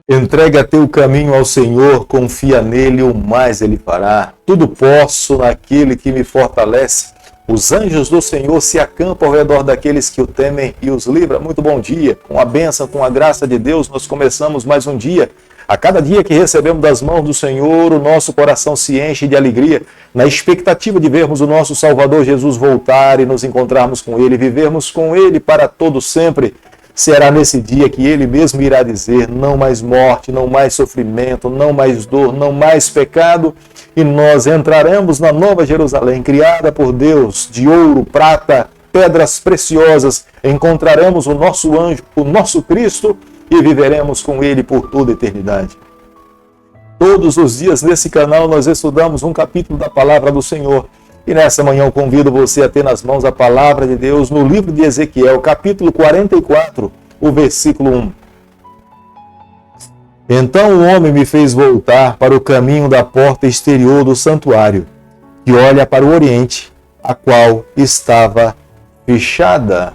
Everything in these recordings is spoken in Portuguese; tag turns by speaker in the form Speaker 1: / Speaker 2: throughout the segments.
Speaker 1: Entrega teu caminho ao Senhor, confia nele, o mais ele fará. Tudo posso naquele que me fortalece. Os anjos do Senhor se acampam ao redor daqueles que o temem e os livra. Muito bom dia. Com a bênção, com a graça de Deus, nós começamos mais um dia. A cada dia que recebemos das mãos do Senhor, o nosso coração se enche de alegria, na expectativa de vermos o nosso Salvador Jesus voltar e nos encontrarmos com Ele, vivermos com Ele para todo sempre. Será nesse dia que Ele mesmo irá dizer: não mais morte, não mais sofrimento, não mais dor, não mais pecado, e nós entraremos na Nova Jerusalém, criada por Deus, de ouro, prata, pedras preciosas. Encontraremos o nosso anjo, o nosso Cristo, e viveremos com Ele por toda a eternidade. Todos os dias nesse canal nós estudamos um capítulo da Palavra do Senhor. E nessa manhã eu convido você a ter nas mãos a Palavra de Deus no livro de Ezequiel, capítulo 44, o versículo 1. Então o homem me fez voltar para o caminho da porta exterior do santuário, que olha para o oriente, a qual estava fechada.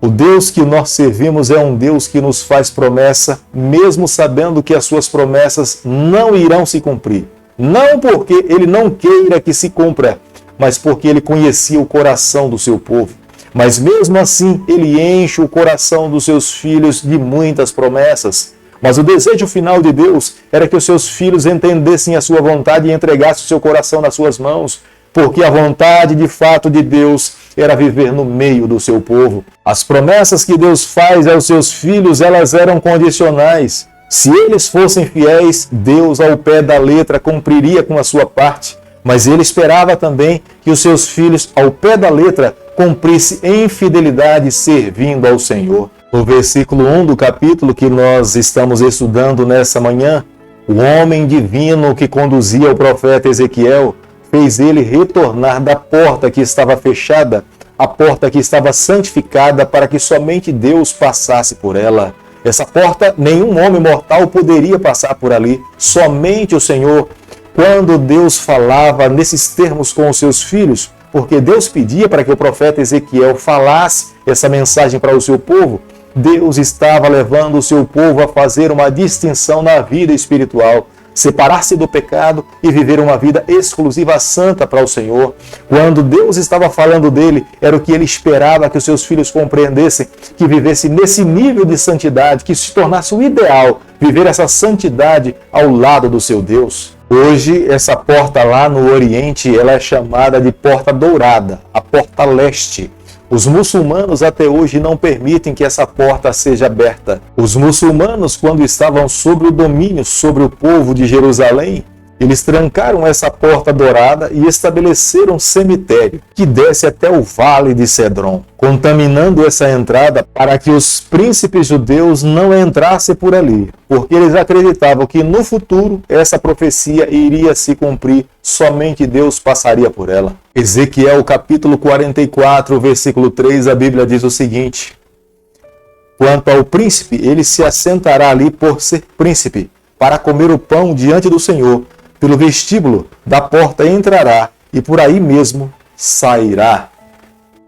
Speaker 1: O Deus que nós servimos é um Deus que nos faz promessa, mesmo sabendo que as suas promessas não irão se cumprir. Não porque Ele não queira que se cumpra, mas porque Ele conhecia o coração do seu povo. Mas mesmo assim, Ele enche o coração dos seus filhos de muitas promessas. Mas o desejo final de Deus era que os seus filhos entendessem a sua vontade e entregassem o seu coração nas suas mãos, porque a vontade de fato de Deus era viver no meio do seu povo. As promessas que Deus faz aos seus filhos, elas eram condicionais. Se eles fossem fiéis, Deus ao pé da letra cumpriria com a sua parte. Mas Ele esperava também que os seus filhos, ao pé da letra, cumprissem em fidelidade servindo ao Senhor. No versículo 1 do capítulo que nós estamos estudando nessa manhã, o homem divino que conduzia o profeta Ezequiel fez ele retornar da porta que estava fechada, a porta que estava santificada para que somente Deus passasse por ela. Essa porta, nenhum homem mortal poderia passar por ali, somente o Senhor. Quando Deus falava nesses termos com os seus filhos, porque Deus pedia para que o profeta Ezequiel falasse essa mensagem para o seu povo, Deus estava levando o seu povo a fazer uma distinção na vida espiritual, separar-se do pecado e viver uma vida exclusiva santa para o Senhor. Quando Deus estava falando dele, era o que ele esperava que os seus filhos compreendessem, que vivesse nesse nível de santidade, que se tornasse o ideal, viver essa santidade ao lado do seu Deus. Hoje, essa porta lá no Oriente, ela é chamada de Porta Dourada, a Porta Leste. Os muçulmanos até hoje não permitem que essa porta seja aberta. Os muçulmanos, quando estavam sob o domínio sobre o povo de Jerusalém, eles trancaram essa porta dourada e estabeleceram um cemitério que desce até o vale de Cedron, contaminando essa entrada para que os príncipes judeus não entrassem por ali, porque eles acreditavam que no futuro essa profecia iria se cumprir, somente Deus passaria por ela. Ezequiel capítulo 44, versículo 3, a Bíblia diz o seguinte: quanto ao príncipe, ele se assentará ali por ser príncipe, para comer o pão diante do Senhor. Pelo vestíbulo da porta entrará e por aí mesmo sairá.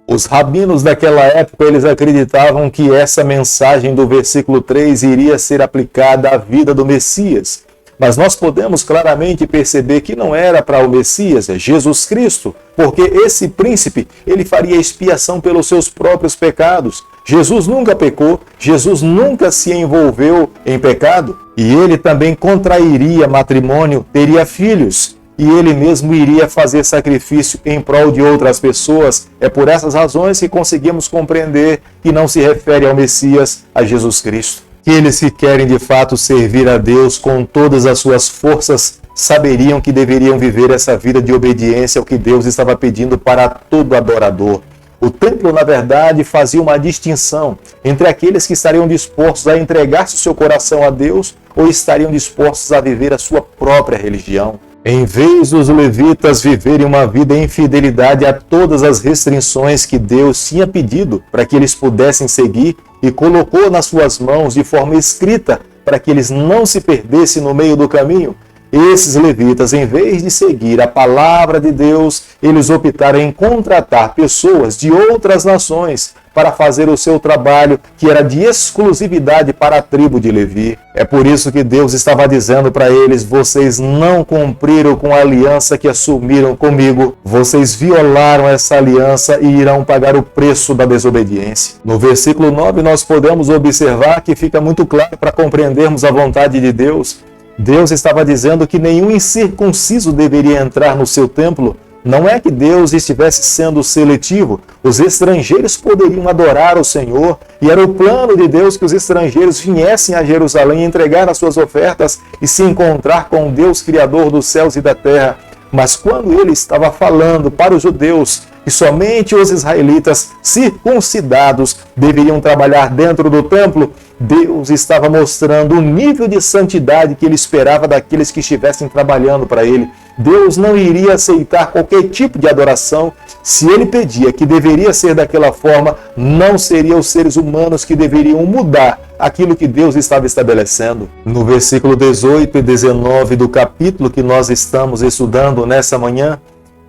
Speaker 1: Os rabinos daquela época, eles acreditavam que essa mensagem do versículo 3 iria ser aplicada à vida do Messias. Mas nós podemos claramente perceber que não era para o Messias, é Jesus Cristo, porque esse príncipe, ele faria expiação pelos seus próprios pecados. Jesus nunca pecou, Jesus nunca se envolveu em pecado, e ele também contrairia matrimônio, teria filhos, e ele mesmo iria fazer sacrifício em prol de outras pessoas. É por essas razões que conseguimos compreender que não se refere ao Messias, a Jesus Cristo. Aqueles que querem de fato servir a Deus com todas as suas forças saberiam que deveriam viver essa vida de obediência ao que Deus estava pedindo para todo adorador. O templo, na verdade, fazia uma distinção entre aqueles que estariam dispostos a entregar-se o seu coração a Deus ou estariam dispostos a viver a sua própria religião. Em vez dos levitas viverem uma vida em fidelidade a todas as restrições que Deus tinha pedido para que eles pudessem seguir e colocou nas suas mãos de forma escrita para que eles não se perdessem no meio do caminho, esses levitas, em vez de seguir a palavra de Deus, eles optaram em contratar pessoas de outras nações para fazer o seu trabalho, que era de exclusividade para a tribo de Levi. É por isso que Deus estava dizendo para eles: vocês não cumpriram com a aliança que assumiram comigo, vocês violaram essa aliança e irão pagar o preço da desobediência. No versículo 9 nós podemos observar que fica muito claro para compreendermos a vontade de Deus. Deus estava dizendo que nenhum incircunciso deveria entrar no seu templo. Não é que Deus estivesse sendo seletivo, os estrangeiros poderiam adorar o Senhor, e era o plano de Deus que os estrangeiros viessem a Jerusalém entregar as suas ofertas e se encontrar com o Deus Criador dos céus e da terra. Mas quando ele estava falando para os judeus que somente os israelitas circuncidados deveriam trabalhar dentro do templo, Deus estava mostrando o nível de santidade que ele esperava daqueles que estivessem trabalhando para ele. Deus não iria aceitar qualquer tipo de adoração. Se ele pedia que deveria ser daquela forma, não seriam os seres humanos que deveriam mudar aquilo que Deus estava estabelecendo. No versículo 18 e 19 do capítulo que nós estamos estudando nessa manhã,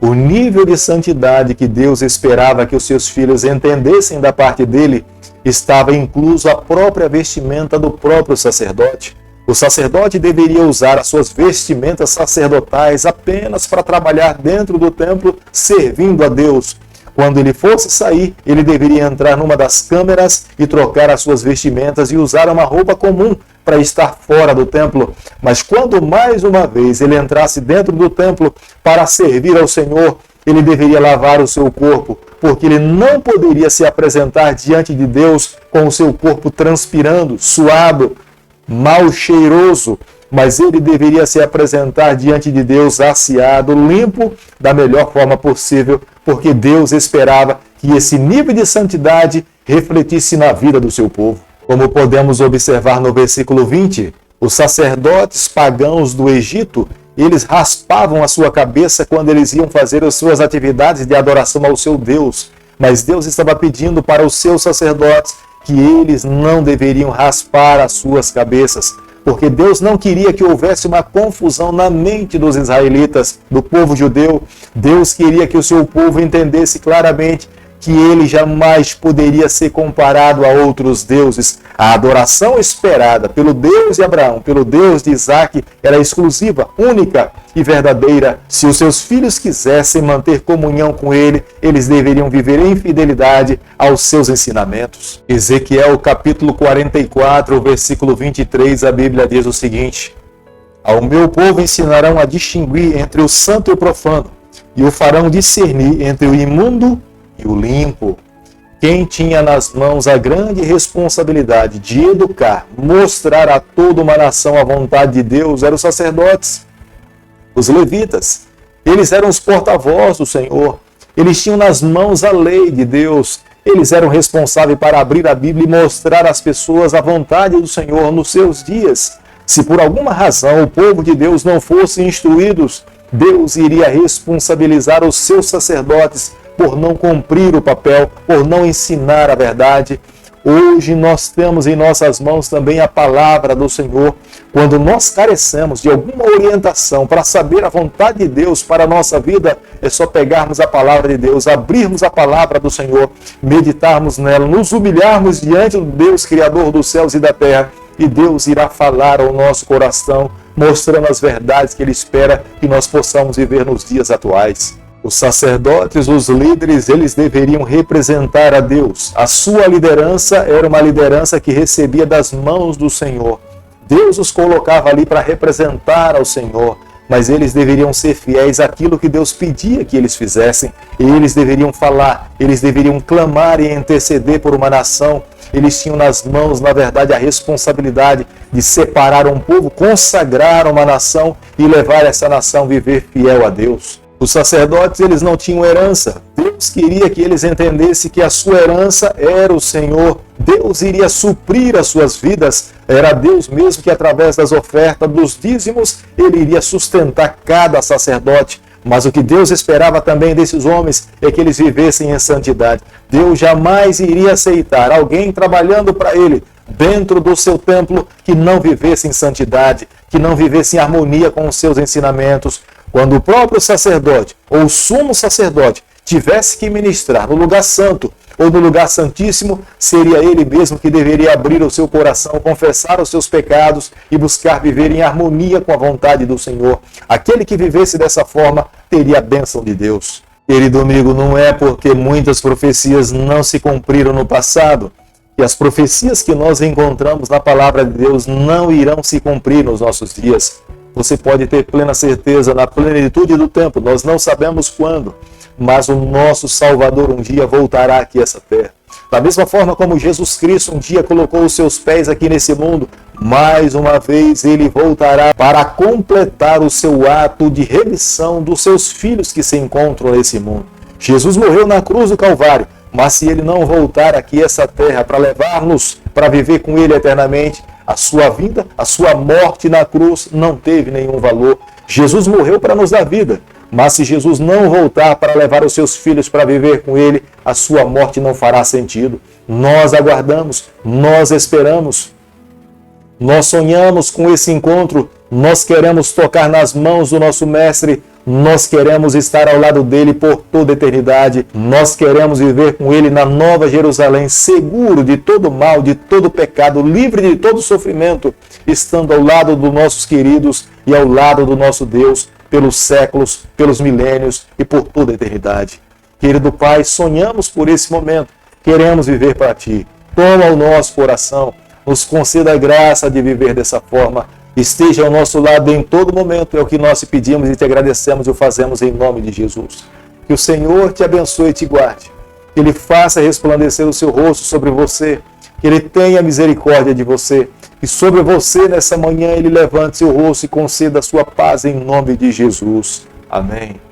Speaker 1: o nível de santidade que Deus esperava que os seus filhos entendessem da parte dele estava incluso a própria vestimenta do próprio sacerdote. O sacerdote deveria usar as suas vestimentas sacerdotais apenas para trabalhar dentro do templo, servindo a Deus. Quando ele fosse sair, ele deveria entrar numa das câmeras e trocar as suas vestimentas e usar uma roupa comum para estar fora do templo. Mas quando mais uma vez ele entrasse dentro do templo para servir ao Senhor, ele deveria lavar o seu corpo, porque ele não poderia se apresentar diante de Deus com o seu corpo transpirando, suado, mal cheiroso, mas ele deveria se apresentar diante de Deus asseado, limpo, da melhor forma possível, porque Deus esperava que esse nível de santidade refletisse na vida do seu povo. Como podemos observar no versículo 20, os sacerdotes pagãos do Egito, eles raspavam a sua cabeça quando eles iam fazer as suas atividades de adoração ao seu Deus, mas Deus estava pedindo para os seus sacerdotes que eles não deveriam raspar as suas cabeças, porque Deus não queria que houvesse uma confusão na mente dos israelitas, do povo judeu. Deus queria que o seu povo entendesse claramente que ele jamais poderia ser comparado a outros deuses. A adoração esperada pelo Deus de Abraão, pelo Deus de Isaac, era exclusiva, única e verdadeira. Se os seus filhos quisessem manter comunhão com ele, eles deveriam viver em fidelidade aos seus ensinamentos. Ezequiel capítulo 44, versículo 23, a Bíblia diz o seguinte: ao meu povo ensinarão a distinguir entre o santo e o profano, e o farão discernir entre o imundo e o limpo. Quem tinha nas mãos a grande responsabilidade de educar, mostrar a toda uma nação a vontade de Deus, eram os sacerdotes, os levitas. Eles eram os porta-voz do Senhor. Eles tinham nas mãos a lei de Deus. Eles eram responsáveis para abrir a Bíblia e mostrar às pessoas a vontade do Senhor nos seus dias. Se por alguma razão o povo de Deus não fosse instruídos, Deus iria responsabilizar os seus sacerdotes por não cumprir o papel, por não ensinar a verdade. Hoje nós temos em nossas mãos também a palavra do Senhor. Quando nós carecemos de alguma orientação para saber a vontade de Deus para a nossa vida, é só pegarmos a palavra de Deus, abrirmos a palavra do Senhor, meditarmos nela, nos humilharmos diante do Deus Criador dos céus e da terra, e Deus irá falar ao nosso coração, mostrando as verdades que Ele espera que nós possamos viver nos dias atuais. Os sacerdotes, os líderes, eles deveriam representar a Deus. A sua liderança era uma liderança que recebia das mãos do Senhor. Deus os colocava ali para representar ao Senhor, mas eles deveriam ser fiéis àquilo que Deus pedia que eles fizessem. E eles deveriam falar, eles deveriam clamar e interceder por uma nação. Eles tinham nas mãos, na verdade, a responsabilidade de separar um povo, consagrar uma nação e levar essa nação a viver fiel a Deus. Os sacerdotes, eles não tinham herança. Deus queria que eles entendessem que a sua herança era o Senhor. Deus iria suprir as suas vidas. Era Deus mesmo que, através das ofertas, dos dízimos, Ele iria sustentar cada sacerdote. Mas o que Deus esperava também desses homens é que eles vivessem em santidade. Deus jamais iria aceitar alguém trabalhando para Ele dentro do seu templo que não vivesse em santidade, que não vivesse em harmonia com os seus ensinamentos. Quando o próprio sacerdote ou o sumo sacerdote tivesse que ministrar no lugar santo, ou no lugar santíssimo, seria ele mesmo que deveria abrir o seu coração, confessar os seus pecados e buscar viver em harmonia com a vontade do Senhor. Aquele que vivesse dessa forma teria a bênção de Deus. Querido amigo, não é porque muitas profecias não se cumpriram no passado que as profecias que nós encontramos na palavra de Deus não irão se cumprir nos nossos dias. Você pode ter plena certeza na plenitude do tempo, nós não sabemos quando, mas o nosso Salvador um dia voltará aqui a essa terra. Da mesma forma como Jesus Cristo um dia colocou os seus pés aqui nesse mundo, mais uma vez ele voltará para completar o seu ato de remissão dos seus filhos que se encontram nesse mundo. Jesus morreu na cruz do Calvário, mas se ele não voltar aqui a essa terra para levar-nos para viver com ele eternamente, a sua vida, a sua morte na cruz não teve nenhum valor. Jesus morreu para nos dar vida, mas se Jesus não voltar para levar os seus filhos para viver com ele, a sua morte não fará sentido. Nós aguardamos, nós esperamos, nós sonhamos com esse encontro, nós queremos tocar nas mãos do nosso Mestre, nós queremos estar ao lado dele por toda a eternidade, nós queremos viver com ele na Nova Jerusalém, seguro de todo mal, de todo pecado, livre de todo sofrimento, estando ao lado dos nossos queridos e ao lado do nosso Deus, pelos séculos, pelos milênios e por toda a eternidade. Querido Pai, sonhamos por esse momento, queremos viver para Ti. Toma o nosso coração, nos conceda a graça de viver dessa forma. Esteja ao nosso lado em todo momento, é o que nós te pedimos e te agradecemos e o fazemos em nome de Jesus. Que o Senhor te abençoe e te guarde, que Ele faça resplandecer o seu rosto sobre você, que Ele tenha misericórdia de você, e sobre você nessa manhã Ele levante seu rosto e conceda a sua paz em nome de Jesus. Amém.